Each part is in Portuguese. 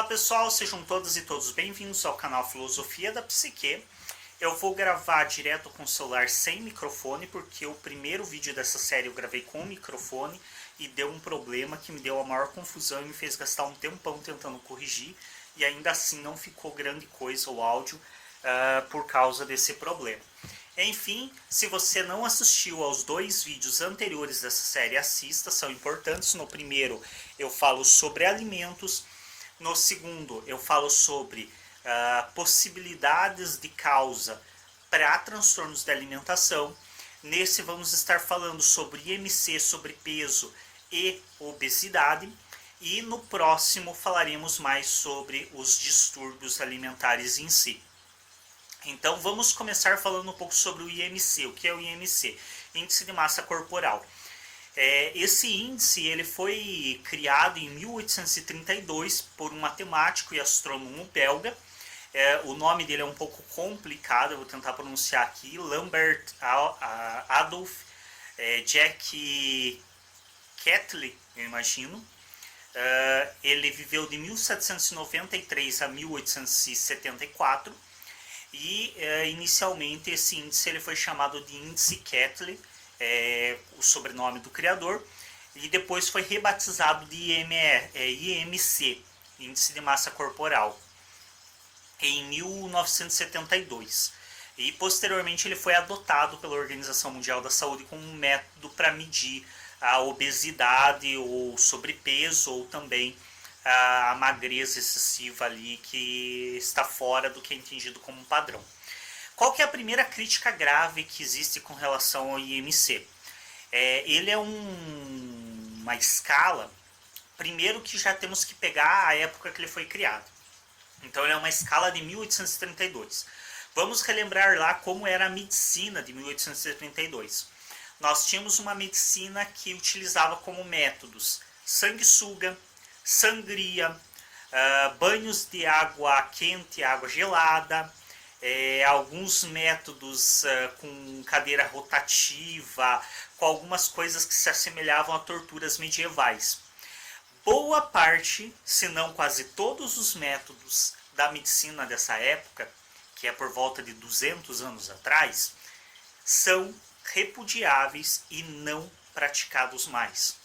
pessoal, sejam todas e todos bem-vindos ao canal Filosofia da Psique. Eu vou gravar direto com o celular sem microfone, porque o primeiro vídeo dessa série eu gravei com o microfone e deu um problema que me deu a maior confusão e me fez gastar um tempão tentando corrigir, e ainda assim não ficou grande coisa o áudio por causa desse problema. Enfim, se você não assistiu aos dois vídeos anteriores dessa série, assista, são importantes. No primeiro eu falo sobre alimentos, no segundo eu falo sobre possibilidades de causa para transtornos de alimentação. Nesse vamos estar falando sobre IMC, sobre peso e obesidade. E no próximo falaremos mais sobre os distúrbios alimentares em si. Então vamos começar falando um pouco sobre o IMC. O que é o IMC? Índice de Massa Corporal. Esse índice ele foi criado em 1832 por um matemático e astrônomo belga. O nome dele é um pouco complicado, eu vou tentar pronunciar aqui. Lambert Adolf Jack Kettler, eu imagino. Ele viveu de 1793 a 1874. E inicialmente esse índice ele foi chamado de índice Kettler, o sobrenome do criador, e depois foi rebatizado de IMC, Índice de Massa Corporal, em 1972. E posteriormente ele foi adotado pela Organização Mundial da Saúde como um método para medir a obesidade ou sobrepeso, ou também a magreza excessiva ali, que está fora do que é entendido como um padrão. Qual que é a primeira crítica grave que existe com relação ao IMC? Ele é uma escala, primeiro que já temos que pegar a época que ele foi criado. Então ele é uma escala de 1832. Vamos relembrar lá como era a medicina de 1832. Nós tínhamos uma medicina que utilizava como métodos sanguessuga, sangria, banhos de água quente, água gelada, alguns métodos com cadeira rotativa, com algumas coisas que se assemelhavam a torturas medievais. Boa parte, se não quase todos os métodos da medicina dessa época, que é por volta de 200 anos atrás, são repudiáveis e não praticados mais.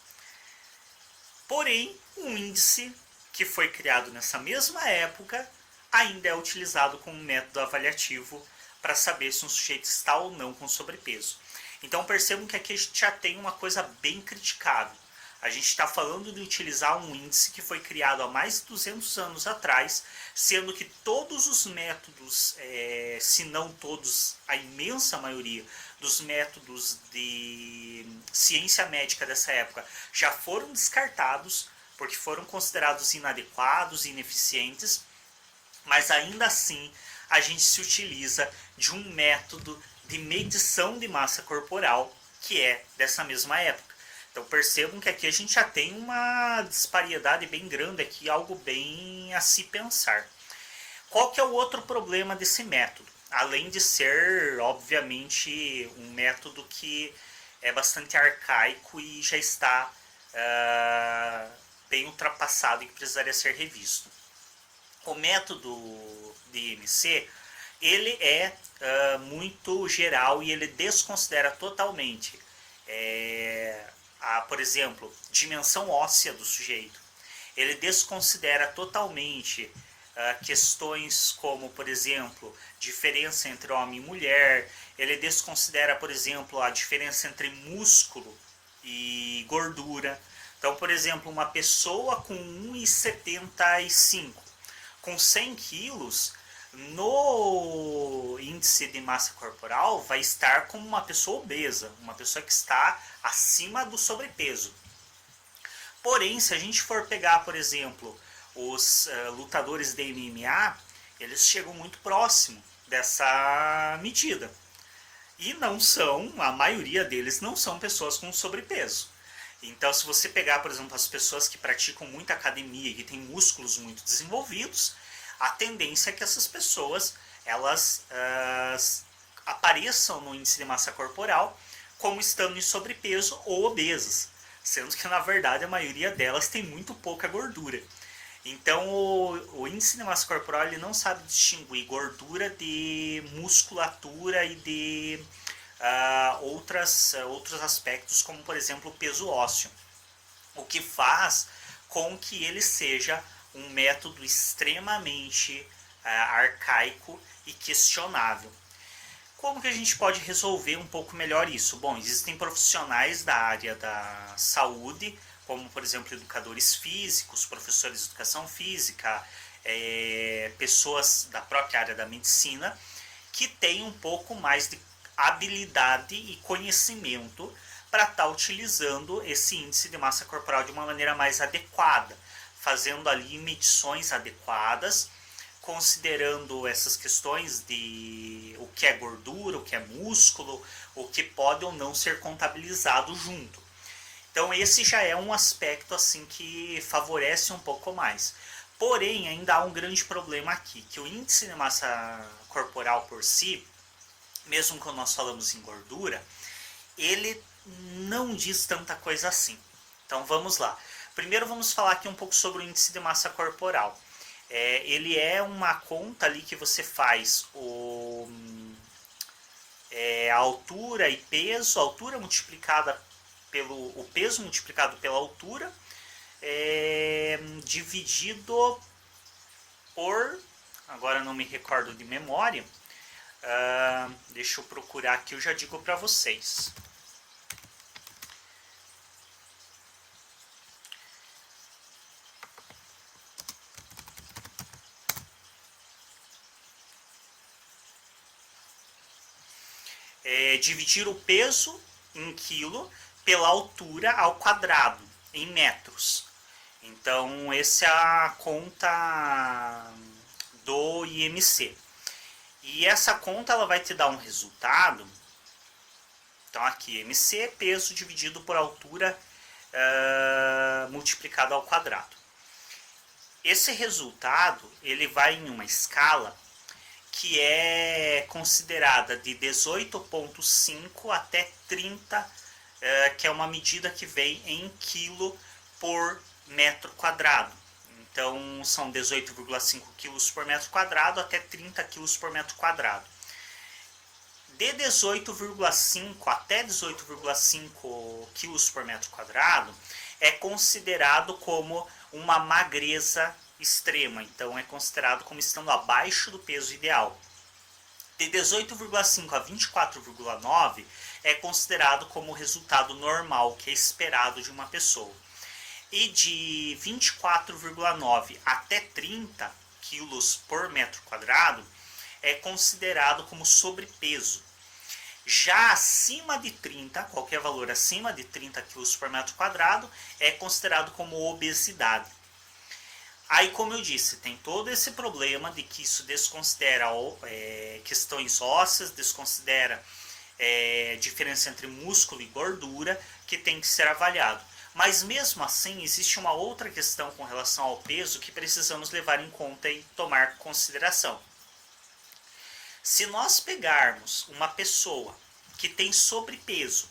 Porém, um índice que foi criado nessa mesma época ainda é utilizado como método avaliativo para saber se um sujeito está ou não com sobrepeso. Então percebam que aqui a gente já tem uma coisa bem criticável. A gente está falando de utilizar um índice que foi criado há mais de 200 anos atrás, sendo que todos os métodos, se não todos, a imensa maioria dos métodos de ciência médica dessa época já foram descartados, porque foram considerados inadequados e ineficientes, mas ainda assim a gente se utiliza de um método de medição de massa corporal que é dessa mesma época. Então percebam que aqui a gente já tem uma disparidade bem grande aqui, algo bem a se pensar. Qual que é o outro problema desse método? Além de ser, obviamente, um método que é bastante arcaico e já está bem ultrapassado e que precisaria ser revisto. O método de IMC, ele é muito geral e ele desconsidera totalmente por exemplo, dimensão óssea do sujeito. Ele desconsidera totalmente questões como, por exemplo, diferença entre homem e mulher. Ele desconsidera, por exemplo, a diferença entre músculo e gordura. Então, por exemplo, uma pessoa com 1,75 com 100 quilos, no índice de massa corporal vai estar como uma pessoa obesa, uma pessoa que está acima do sobrepeso. Porém, se a gente for pegar, por exemplo, os lutadores de MMA, eles chegam muito próximo dessa medida. E não são, a maioria deles não são pessoas com sobrepeso. Então, se você pegar, por exemplo, as pessoas que praticam muita academia e que têm músculos muito desenvolvidos, a tendência é que essas pessoas elas apareçam no índice de massa corporal como estando em sobrepeso ou obesas, sendo que na verdade a maioria delas tem muito pouca gordura. Então, o índice de massa corporal ele não sabe distinguir gordura de musculatura e de outros aspectos, como por exemplo o peso ósseo, o que faz com que ele seja um método extremamente arcaico e questionável. Como que a gente pode resolver um pouco melhor isso? Bom, existem profissionais da área da saúde, como por exemplo educadores físicos, professores de educação física, pessoas da própria área da medicina, que têm um pouco mais de habilidade e conhecimento para estar utilizando esse índice de massa corporal de uma maneira mais adequada, fazendo ali medições adequadas, considerando essas questões de o que é gordura, o que é músculo, o que pode ou não ser contabilizado junto. Então esse já é um aspecto assim que favorece um pouco mais. Porém, ainda há um grande problema aqui, que o índice de massa corporal por si, mesmo quando nós falamos em gordura, ele não diz tanta coisa assim. Então vamos lá. Primeiro vamos falar aqui um pouco sobre o índice de massa corporal. Ele é uma conta ali que você faz a altura e peso, a altura multiplicada o peso multiplicado pela altura, dividido por, agora não me recordo de memória, deixa eu procurar aqui, eu já digo para vocês. Dividir o peso em quilo pela altura ao quadrado, em metros. Então, essa é a conta do IMC. E essa conta ela vai te dar um resultado. Então, aqui, IMC, peso dividido por altura multiplicado ao quadrado. Esse resultado ele vai em uma escala que é considerada de 18,5 até 30, que é uma medida que vem em quilo por metro quadrado. Então, são 18,5 quilos por metro quadrado até 30 quilos por metro quadrado. De 18,5 até 18,5 quilos por metro quadrado é considerado como uma magreza extrema, então é considerado como estando abaixo do peso ideal. De 18,5 a 24,9 é considerado como resultado normal, que é esperado de uma pessoa. E de 24,9 até 30 quilos por metro quadrado é considerado como sobrepeso. Já acima de 30, qualquer valor acima de 30 quilos por metro quadrado é considerado como obesidade. Aí, como eu disse, tem todo esse problema de que isso desconsidera questões ósseas, desconsidera diferença entre músculo e gordura, que tem que ser avaliado. Mas mesmo assim, existe uma outra questão com relação ao peso que precisamos levar em conta e tomar consideração. Se nós pegarmos uma pessoa que tem sobrepeso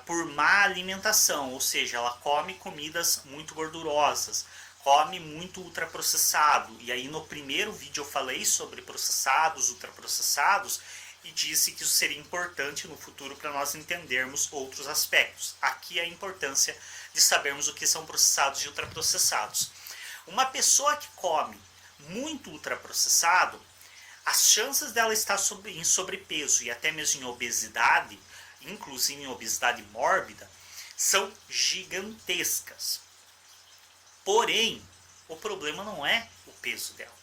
por má alimentação, ou seja, ela come comidas muito gordurosas, come muito ultraprocessado, e aí no primeiro vídeo eu falei sobre processados, ultraprocessados, e disse que isso seria importante no futuro para nós entendermos outros aspectos. Aqui a importância de sabermos o que são processados e ultraprocessados. Uma pessoa que come muito ultraprocessado, as chances dela estar em sobrepeso e até mesmo em obesidade, inclusive em obesidade mórbida, são gigantescas. Porém, o problema não é o peso dela,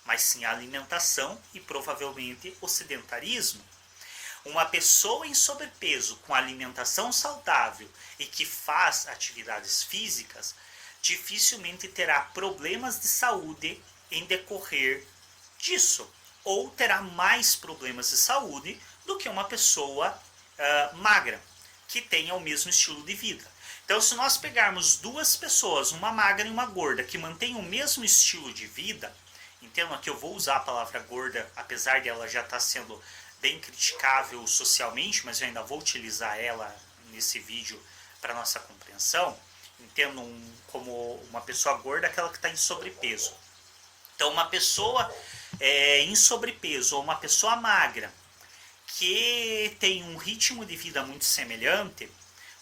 mas sim a alimentação e provavelmente o sedentarismo. Uma pessoa em sobrepeso com alimentação saudável e que faz atividades físicas dificilmente terá problemas de saúde em decorrer disso, ou terá mais problemas de saúde do que uma pessoa magra, que tenha o mesmo estilo de vida. Então, se nós pegarmos duas pessoas, uma magra e uma gorda, que mantêm o mesmo estilo de vida, entendam que eu vou usar a palavra gorda, apesar de ela já estar sendo bem criticável socialmente, mas eu ainda vou utilizar ela nesse vídeo para nossa compreensão. entendo como uma pessoa gorda aquela que está em sobrepeso. Então, uma pessoa em sobrepeso ou uma pessoa magra que tem um ritmo de vida muito semelhante,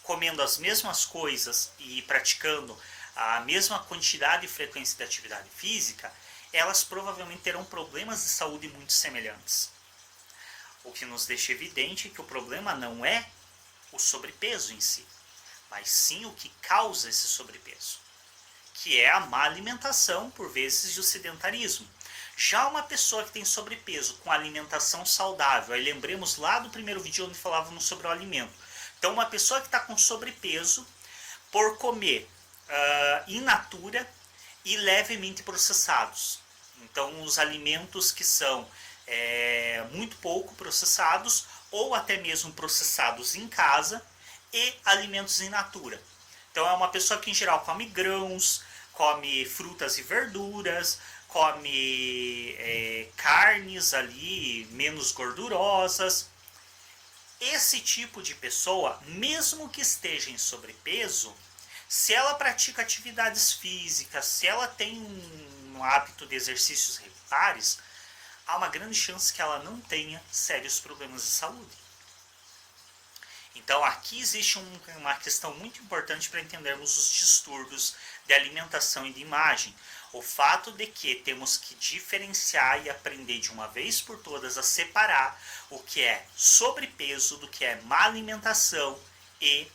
comendo as mesmas coisas e praticando a mesma quantidade e frequência de atividade física, elas provavelmente terão problemas de saúde muito semelhantes. O que nos deixa evidente que o problema não é o sobrepeso em si, mas sim o que causa esse sobrepeso, que é a má alimentação, por vezes, e o sedentarismo. Já uma pessoa que tem sobrepeso com alimentação saudável, aí lembremos lá do primeiro vídeo onde falávamos sobre o alimento. Então, uma pessoa que está com sobrepeso por comer in natura e levemente processados. Então, os alimentos que são muito pouco processados ou até mesmo processados em casa e alimentos in natura. Então, é uma pessoa que em geral come grãos, come frutas e verduras, come carnes ali menos gordurosas. Esse tipo de pessoa, mesmo que esteja em sobrepeso, se ela pratica atividades físicas, se ela tem um hábito de exercícios regulares, há uma grande chance que ela não tenha sérios problemas de saúde. Então aqui existe uma questão muito importante para entendermos os distúrbios de alimentação e de imagem. O fato de que temos que diferenciar e aprender de uma vez por todas a separar o que é sobrepeso do que é má alimentação e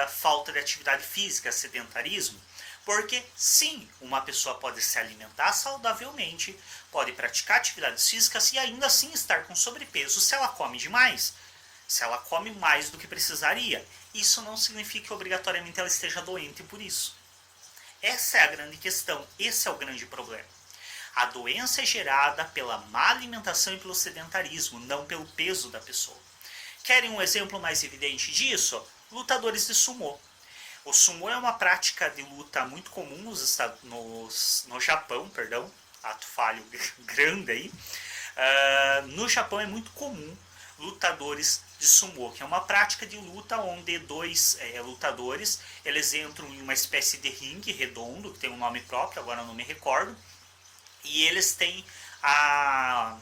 falta de atividade física, sedentarismo. Porque sim, uma pessoa pode se alimentar saudavelmente, pode praticar atividades físicas e ainda assim estar com sobrepeso se ela come demais. Se ela come mais do que precisaria. Isso não significa que obrigatoriamente ela esteja doente por isso. Essa é a grande questão, esse é o grande problema. A doença é gerada pela má alimentação e pelo sedentarismo, não pelo peso da pessoa. Querem um exemplo mais evidente disso? Lutadores de sumô. O sumô é uma prática de luta muito comum no Japão, ato falho grande aí. No Japão é muito comum lutadores de sumô, que é uma prática de luta onde dois lutadores, eles entram em uma espécie de ringue redondo, que tem um nome próprio, agora não me recordo, e eles têm a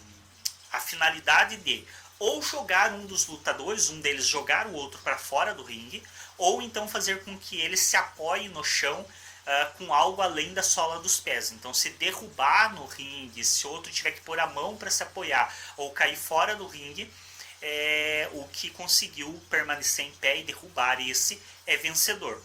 finalidade de ou jogar um dos lutadores, um deles jogar o outro para fora do ringue, ou então fazer com que ele se apoie no chão com algo além da sola dos pés. Então, se derrubar no ringue, se outro tiver que pôr a mão para se apoiar ou cair fora do ringue, o que conseguiu permanecer em pé e derrubar esse é vencedor.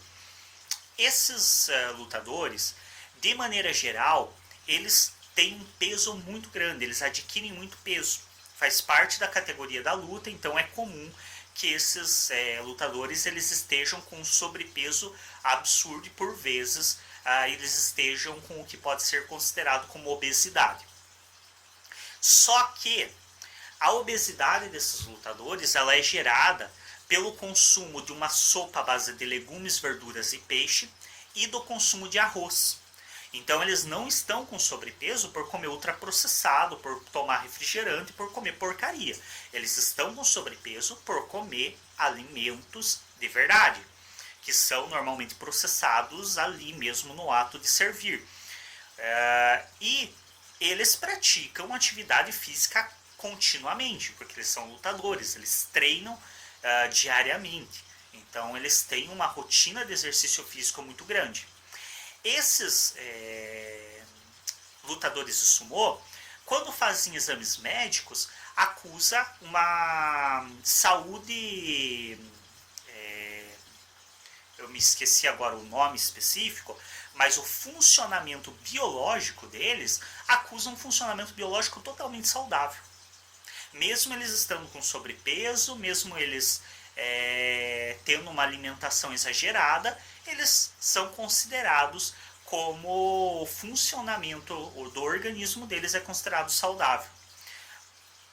Esses lutadores, de maneira geral, eles têm um peso muito grande, eles adquirem muito peso. Faz parte da categoria da luta, então é comum que esses lutadores eles estejam com um sobrepeso absurdo e por vezes eles estejam com o que pode ser considerado como obesidade. Só que a obesidade desses lutadores ela é gerada pelo consumo de uma sopa à base de legumes, verduras e peixe e do consumo de arroz. Então eles não estão com sobrepeso por comer ultraprocessado, por tomar refrigerante, por comer porcaria. Eles estão com sobrepeso por comer alimentos de verdade, que são normalmente processados ali mesmo no ato de servir. E eles praticam atividade física continuamente, porque eles são lutadores, eles treinam diariamente. Então eles têm uma rotina de exercício físico muito grande. Esses lutadores de sumô, quando fazem exames médicos, acusa uma saúde, eu me esqueci agora o nome específico, mas o funcionamento biológico deles acusa um funcionamento biológico totalmente saudável. Mesmo eles estando com sobrepeso, mesmo eles tendo uma alimentação exagerada, eles são considerados como o funcionamento do organismo deles é considerado saudável.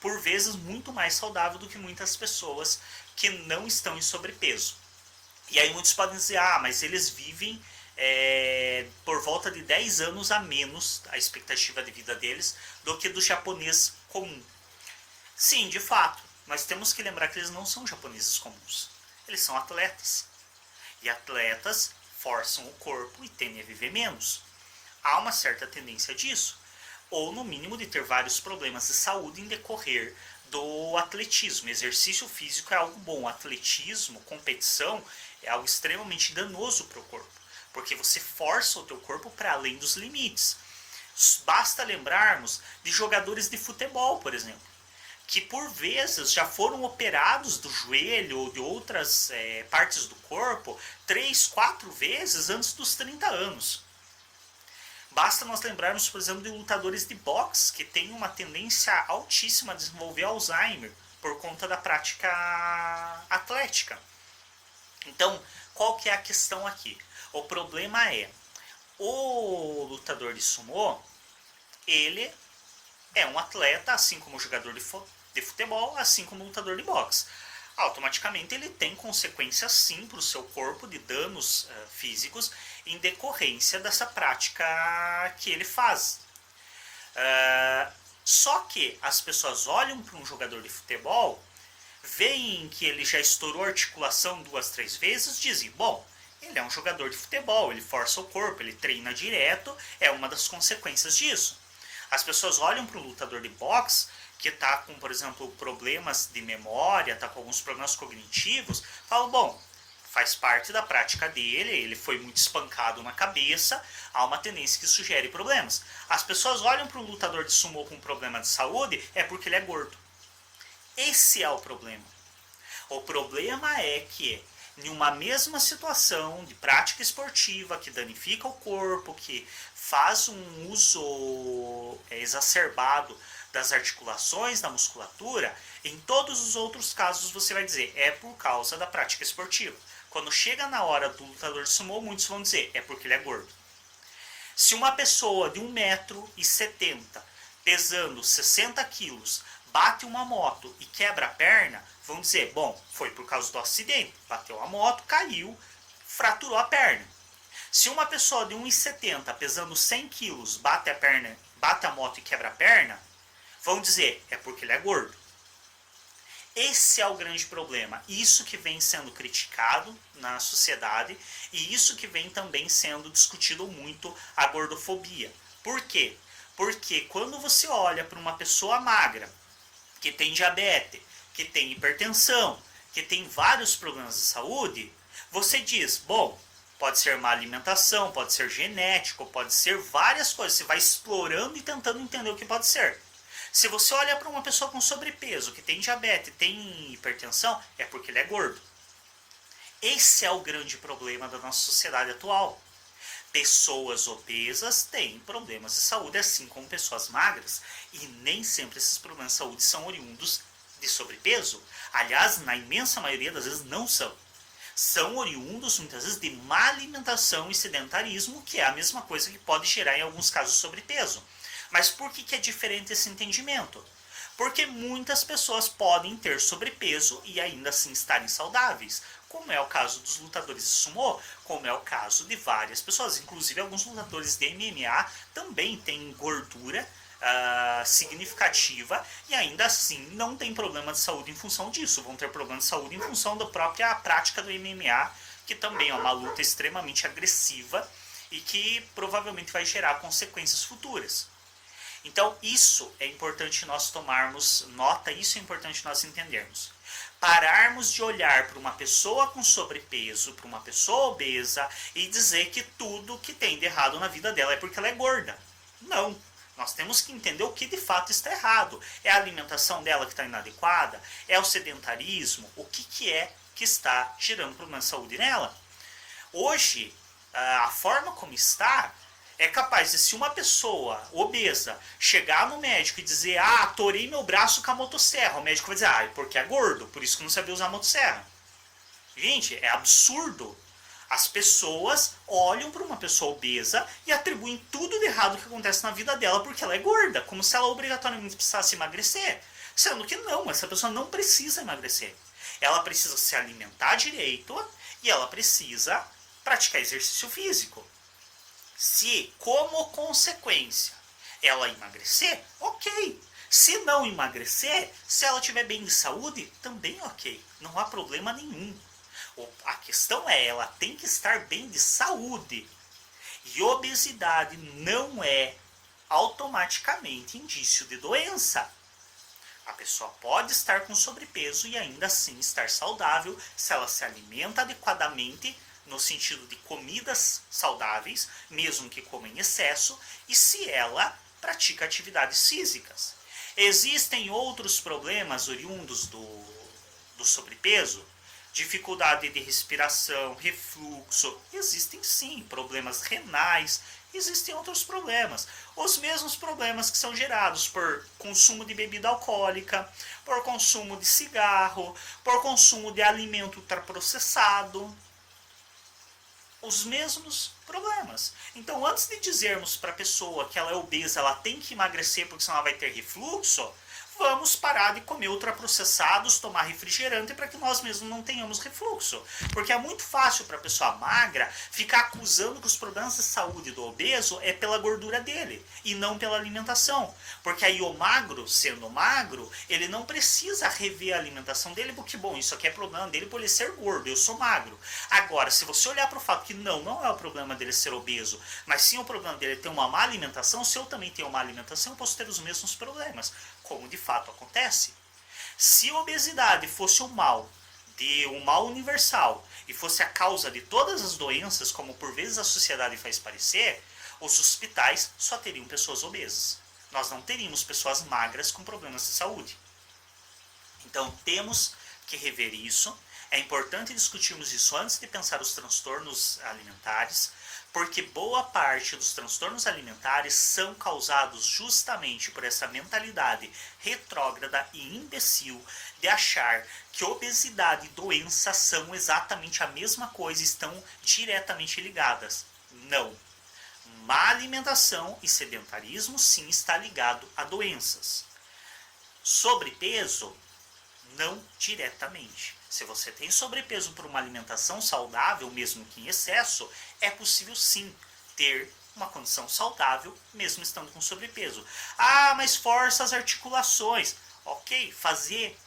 Por vezes muito mais saudável do que muitas pessoas que não estão em sobrepeso. E aí muitos podem dizer, mas eles vivem por volta de 10 anos a menos, a expectativa de vida deles, do que do japonês comum. Sim, de fato, mas temos que lembrar que eles não são japoneses comuns. Eles são atletas. E atletas forçam o corpo e tendem a viver menos. Há uma certa tendência disso. Ou, no mínimo, de ter vários problemas de saúde em decorrer do atletismo. Exercício físico é algo bom. Atletismo, competição, é algo extremamente danoso para o corpo. Porque você força o teu corpo para além dos limites. Basta lembrarmos de jogadores de futebol, por exemplo, que por vezes já foram operados do joelho ou de outras partes do corpo 3, 4 vezes antes dos 30 anos. Basta nós lembrarmos, por exemplo, de lutadores de boxe que têm uma tendência altíssima a desenvolver Alzheimer por conta da prática atlética. Então, qual que é a questão aqui? O problema é, o lutador de sumô, ele é um atleta, assim como o jogador de futebol, assim como o lutador de boxe. Automaticamente ele tem consequências sim para o seu corpo de danos físicos em decorrência dessa prática que ele faz. Só que as pessoas olham para um jogador de futebol, veem que ele já estourou a articulação 2, 3 vezes, dizem, bom, ele é um jogador de futebol, ele força o corpo, ele treina direto, é uma das consequências disso. As pessoas olham para o lutador de boxe, que está com, por exemplo, problemas de memória, está com alguns problemas cognitivos, falam, bom, faz parte da prática dele, ele foi muito espancado na cabeça, há uma tendência que sugere problemas. As pessoas olham para o lutador de sumô com problema de saúde, é porque ele é gordo. Esse é o problema. O problema é que, em uma mesma situação de prática esportiva que danifica o corpo, que faz um uso exacerbado das articulações, da musculatura, em todos os outros casos você vai dizer, é por causa da prática esportiva. Quando chega na hora do lutador de sumô, muitos vão dizer, é porque ele é gordo. Se uma pessoa de 1,70 m, pesando 60 kg, bate uma moto e quebra a perna, vão dizer, bom, foi por causa do acidente, bateu a moto, caiu, fraturou a perna. Se uma pessoa de 1,70 m, pesando 100 kg, bate a moto e quebra a perna, vão dizer, é porque ele é gordo. Esse é o grande problema. Isso que vem sendo criticado na sociedade e isso que vem também sendo discutido muito, a gordofobia. Por quê? Porque quando você olha para uma pessoa magra, que tem diabetes, que tem hipertensão, que tem vários problemas de saúde, você diz, bom, pode ser má alimentação, pode ser genético, pode ser várias coisas. Você vai explorando e tentando entender o que pode ser. Se você olha para uma pessoa com sobrepeso, que tem diabetes, tem hipertensão, é porque ele é gordo. Esse é o grande problema da nossa sociedade atual. Pessoas obesas têm problemas de saúde, assim como pessoas magras. E nem sempre esses problemas de saúde são oriundos de sobrepeso. Aliás, na imensa maioria das vezes não são. São oriundos, muitas vezes, de má alimentação e sedentarismo, que é a mesma coisa que pode gerar, em alguns casos, sobrepeso. Mas por que é diferente esse entendimento? Porque muitas pessoas podem ter sobrepeso e ainda assim estarem saudáveis, como é o caso dos lutadores de sumô, como é o caso de várias pessoas. Inclusive alguns lutadores de MMA também têm gordura significativa e ainda assim não tem problema de saúde em função disso. Vão ter problema de saúde em função da própria prática do MMA, que também é uma luta extremamente agressiva e que provavelmente vai gerar consequências futuras. Então, isso é importante nós tomarmos nota, isso é importante nós entendermos. Pararmos de olhar para uma pessoa com sobrepeso, para uma pessoa obesa e dizer que tudo que tem de errado na vida dela é porque ela é gorda. Não. Nós temos que entender o que de fato está errado. É a alimentação dela que está inadequada? É o sedentarismo? O que é que está gerando problema de saúde nela? Hoje, a forma como está... é capaz de, se uma pessoa obesa chegar no médico e dizer, torei meu braço com a motosserra, o médico vai dizer, é porque é gordo, por isso que não sabia usar a motosserra. Gente, é absurdo. As pessoas olham para uma pessoa obesa e atribuem tudo de errado que acontece na vida dela porque ela é gorda, como se ela obrigatoriamente precisasse emagrecer. Sendo que não, essa pessoa não precisa emagrecer. Ela precisa se alimentar direito e ela precisa praticar exercício físico. Se, como consequência, ela emagrecer, ok. Se não emagrecer, se ela estiver bem de saúde, também ok. Não há problema nenhum. A questão é, ela tem que estar bem de saúde. E obesidade não é automaticamente indício de doença. A pessoa pode estar com sobrepeso e ainda assim estar saudável se ela se alimenta adequadamente, no sentido de comidas saudáveis, mesmo que coma em excesso, e se ela pratica atividades físicas. Existem outros problemas oriundos do sobrepeso? Dificuldade de respiração, refluxo, existem sim, problemas renais, existem outros problemas. Os mesmos problemas que são gerados por consumo de bebida alcoólica, por consumo de cigarro, por consumo de alimento ultraprocessado. Os mesmos problemas. Então, antes de dizermos para a pessoa que ela é obesa, ela tem que emagrecer porque senão ela vai ter refluxo, vamos parar de comer ultraprocessados, tomar refrigerante para que nós mesmos não tenhamos refluxo. Porque é muito fácil para a pessoa magra ficar acusando que os problemas de saúde do obeso é pela gordura dele e não pela alimentação. Porque aí o magro, sendo magro, ele não precisa rever a alimentação dele, porque, bom, isso aqui é problema dele por ele ser gordo, eu sou magro. Agora, se você olhar para o fato que não é o problema dele ser obeso, mas sim o problema dele ter uma má alimentação, se eu também tenho uma má alimentação, eu posso ter os mesmos problemas, como de fato acontece. Se a obesidade fosse um mal universal e fosse a causa de todas as doenças, como por vezes a sociedade faz parecer, os hospitais só teriam pessoas obesas. Nós não teríamos pessoas magras com problemas de saúde. Então temos que rever isso. É importante discutirmos isso antes de pensar os transtornos alimentares, porque boa parte dos transtornos alimentares são causados justamente por essa mentalidade retrógrada e imbecil de achar que obesidade e doença são exatamente a mesma coisa e estão diretamente ligadas. Não. Má alimentação e sedentarismo sim está ligado a doenças. Sobrepeso, não diretamente. Se você tem sobrepeso por uma alimentação saudável, mesmo que em excesso, é possível sim ter uma condição saudável, mesmo estando com sobrepeso. Ah, mas força as articulações. Ok, fazer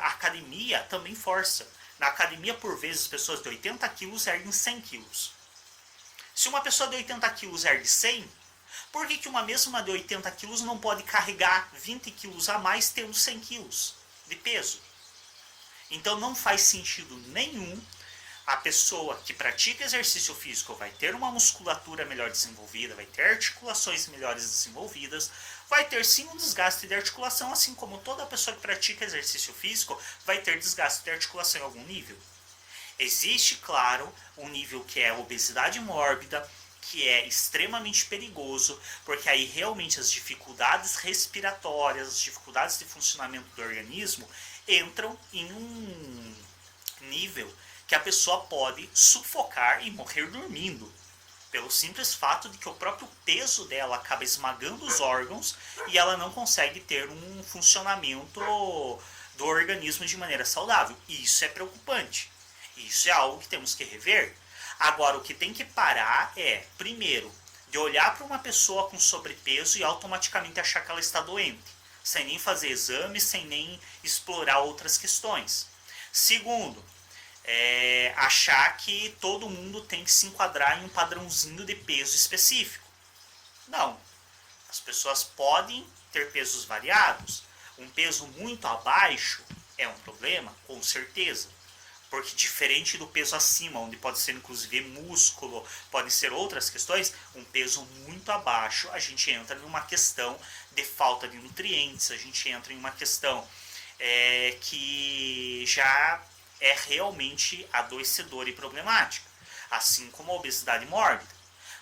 academia também força. Na academia, por vezes, pessoas de 80 quilos erguem 100 quilos. Se uma pessoa de 80 quilos ergue 100, por que uma mesma de 80 quilos não pode carregar 20 quilos a mais tendo 100 quilos de peso? Então não faz sentido nenhum a pessoa que pratica exercício físico vai ter uma musculatura melhor desenvolvida, vai ter articulações melhores desenvolvidas, vai ter sim um desgaste de articulação, assim como toda pessoa que pratica exercício físico vai ter desgaste de articulação em algum nível. Existe, claro, um nível que é a obesidade mórbida, que é extremamente perigoso, porque aí realmente as dificuldades respiratórias, as dificuldades de funcionamento do organismo entram em um nível que a pessoa pode sufocar e morrer dormindo, pelo simples fato de que o próprio peso dela acaba esmagando os órgãos e ela não consegue ter um funcionamento do organismo de maneira saudável. E isso é preocupante. Isso é algo que temos que rever. Agora, o que tem que parar é, primeiro, de olhar para uma pessoa com sobrepeso e automaticamente achar que ela está doente, sem nem fazer exames, sem nem explorar outras questões. Segundo, achar que todo mundo tem que se enquadrar em um padrãozinho de peso específico. Não. As pessoas podem ter pesos variados. Um peso muito abaixo é um problema, com certeza. Porque diferente do peso acima, onde pode ser inclusive músculo, podem ser outras questões, um peso muito abaixo, a gente entra numa questão de falta de nutrientes, a gente entra em uma questão que já é realmente adoecedora e problemática, assim como a obesidade mórbida.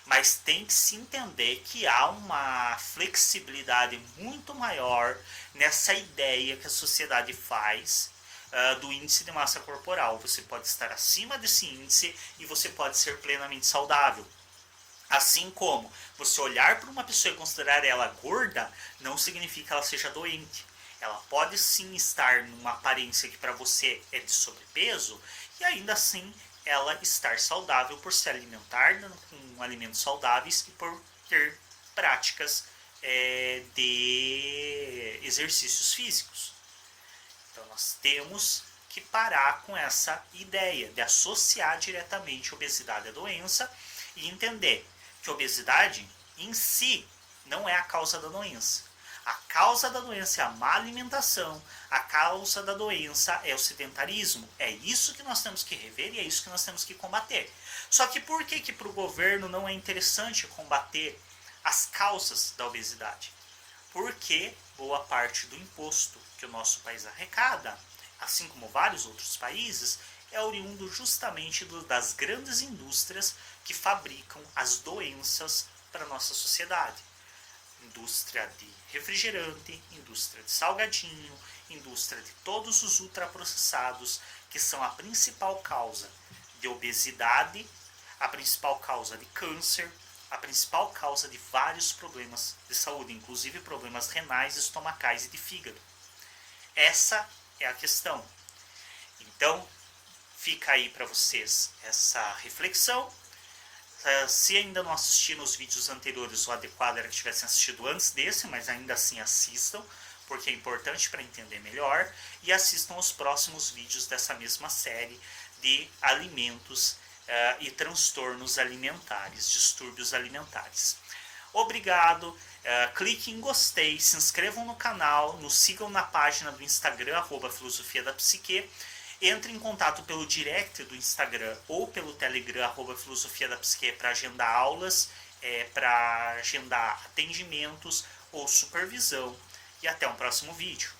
Mas tem que se entender que há uma flexibilidade muito maior nessa ideia que a sociedade faz do índice de massa corporal. Você pode estar acima desse índice e você pode ser plenamente saudável. Assim como você olhar para uma pessoa e considerar ela gorda, não significa que ela seja doente. Ela pode sim estar numa aparência que para você é de sobrepeso e ainda assim ela estar saudável por se alimentar com alimentos saudáveis e por ter práticas de exercícios físicos. Então nós temos que parar com essa ideia de associar diretamente a obesidade à doença e entender que a obesidade em si não é a causa da doença. A causa da doença é a má alimentação, a causa da doença é o sedentarismo. É isso que nós temos que rever e é isso que nós temos que combater. Só que por que para o governo não é interessante combater as causas da obesidade? Porque boa parte do imposto que o nosso país arrecada, assim como vários outros países, é oriundo justamente das grandes indústrias que fabricam as doenças para a nossa sociedade. Indústria de refrigerante, indústria de salgadinho, indústria de todos os ultraprocessados, que são a principal causa de obesidade, a principal causa de câncer, a principal causa de vários problemas de saúde, inclusive problemas renais, estomacais e de fígado. Essa é a questão. Então, fica aí para vocês essa reflexão. Se ainda não assistiram os vídeos anteriores, o adequado era que tivessem assistido antes desse, mas ainda assim assistam, porque é importante para entender melhor, e assistam os próximos vídeos dessa mesma série de alimentos e transtornos alimentares, distúrbios alimentares. Obrigado, clique em gostei, se inscrevam no canal, nos sigam na página do Instagram, @filosofia da psique, entre em contato pelo direct do Instagram ou pelo Telegram, @filosofia da psique, para agendar aulas, para agendar atendimentos ou supervisão. E até um próximo vídeo.